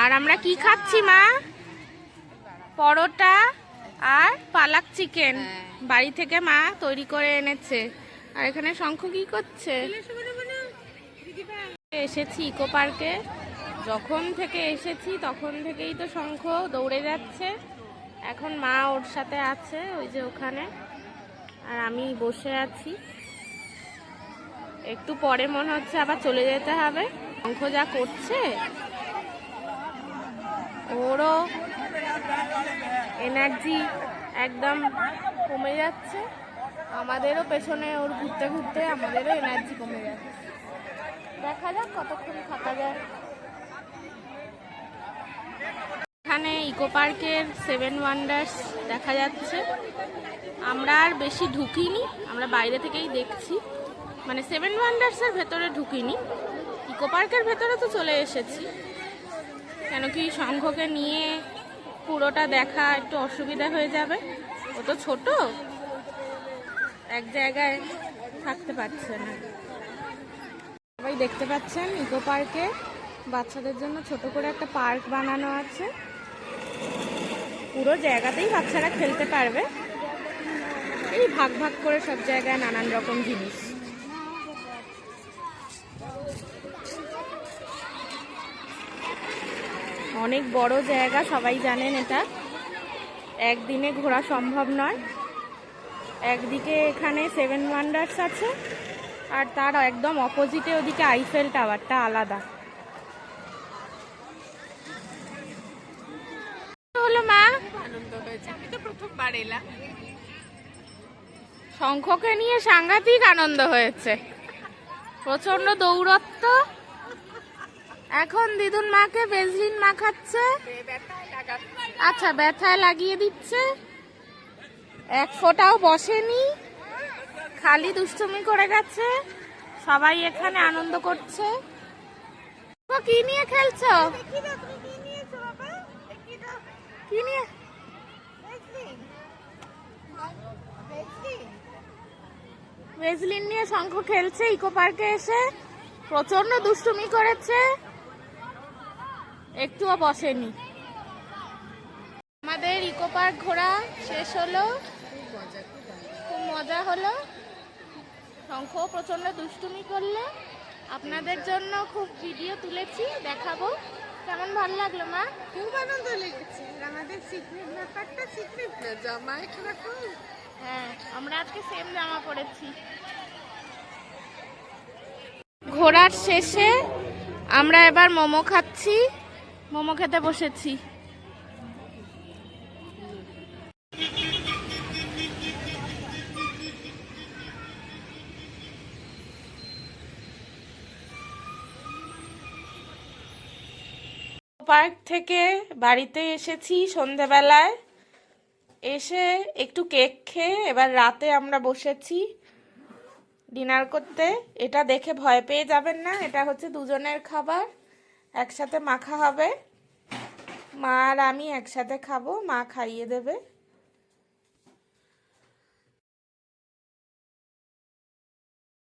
আর আমরা কি খাচ্ছি মা? পরোটা আর পালাক চিকেন বাড়ি থেকে মা তৈরি করে এনেছে। আর এখানে শঙ্খ কি করছে? এসেছি ইকো পার্কে, যখন থেকে এসেছি তখন থেকেই তো শঙ্খ দৌড়ে যাচ্ছে। এখন মা ওর সাথে আছে ওই যে ওখানে, আর আমি বসে আছি। একটু পরে মনে হচ্ছে আবার চলে যেতে হবে। শঙ্খ যা করছে, ওরও এনার্জি একদম কমে যাচ্ছে, আমাদেরও পেছনে ওর ঘুরতে ঘুরতে আমাদেরও এনার্জি কমে যাচ্ছে। দেখা যাক কতক্ষণ থাকা যায়। এখানে ইকো পার্কের 7 ওয়ান্ডার্স দেখা যাচ্ছে। আমরা আর বেশি ঢুকিনি, আমরা বাইরে থেকেই দেখছি। মানে 7 ওয়ান্ডার্সের ভেতরে ঢুকিনি, ইকো পার্কের ভেতরে তো চলে এসেছি। কেন কি শঙ্খকে নিয়ে পুরোটা দেখা একটু অসুবিধা হয়ে যাবে, ও তো ছোট, এক জায়গায় থাকতে পারছে না। সবাই দেখতে পাচ্ছেন ইকো পার্কে বাচ্চাদের জন্য ছোট করে একটা পার্ক বানানো আছে। পুরো জায়গাতেই বাচ্চারা খেলতে পারবে, এই ভাগ ভাগ করে সব জায়গায় নানান রকম জিনিস। অনেক বড় জায়গা, সবাই জানেন এটা, একদিনে ঘোরা সম্ভব নয়। একদিকে এখানে 7 ওয়ান্ডার্স আছে, আর তার একদম অপোজিটে ওদিকে আইফেল টাওয়ারটা আলাদা। হলো মা, আনন্দ হয়েছে, আমি তো প্রথমবার এলাম। শঙ্খকে নিয়ে সাংঘাতিক আনন্দ হয়েছে, প্রচন্ড দৌড়ত্ব। এখন দিদুন মাকে ভেজলিন মাখাচ্ছে, আচ্ছা ব্যথায় লাগিয়ে দিচ্ছে। এক ফোঁটাও বসেনি, খালি দুষ্টুমি করে গেছে। সবাই এখানে আনন্দ করছে। কি নিয়ে খেলছো? কি নিয়ে? ভেজলিন নিয়ে শঙ্খ খেলছে ইকো পার্কে এসে, প্রচন্ড দুষ্টুমি করেছে, একটুও বসেনি। আমাদের ইকো পার্ক ঘোরা শেষ হলো, খুব মজা হলো। শঙ্খ প্রচন্ড দুষ্টুমি করলো, আপনাদের জন্য খুব ভিডিও তুলেছি, দেখাবো। কেমন ভালো লাগলো মা? খুব আনন্দ লেগেছে। আমাদের সিক্রেট ব্যাপারটা সিক্রেট না, জামা একরকম। হ্যাঁ, আমরা আজকে সেম জামা পরেছি। ঘোরার শেষে আমরা এবার মোমো খাচ্ছি, মোমো খেতে বসেছি। পার্ক থেকে বাড়িতে এসেছি সন্ধেবেলায়, এসে একটু কেক খেয়ে এবার রাতে আমরা বসেছি ডিনার করতে। এটা দেখে ভয় পেয়ে যাবেন না, এটা হচ্ছে দুজনের খাবার, একসাথে মাখা হবে। মা আর আমি একসাথে খাবো, মা খাইয়ে দেবে।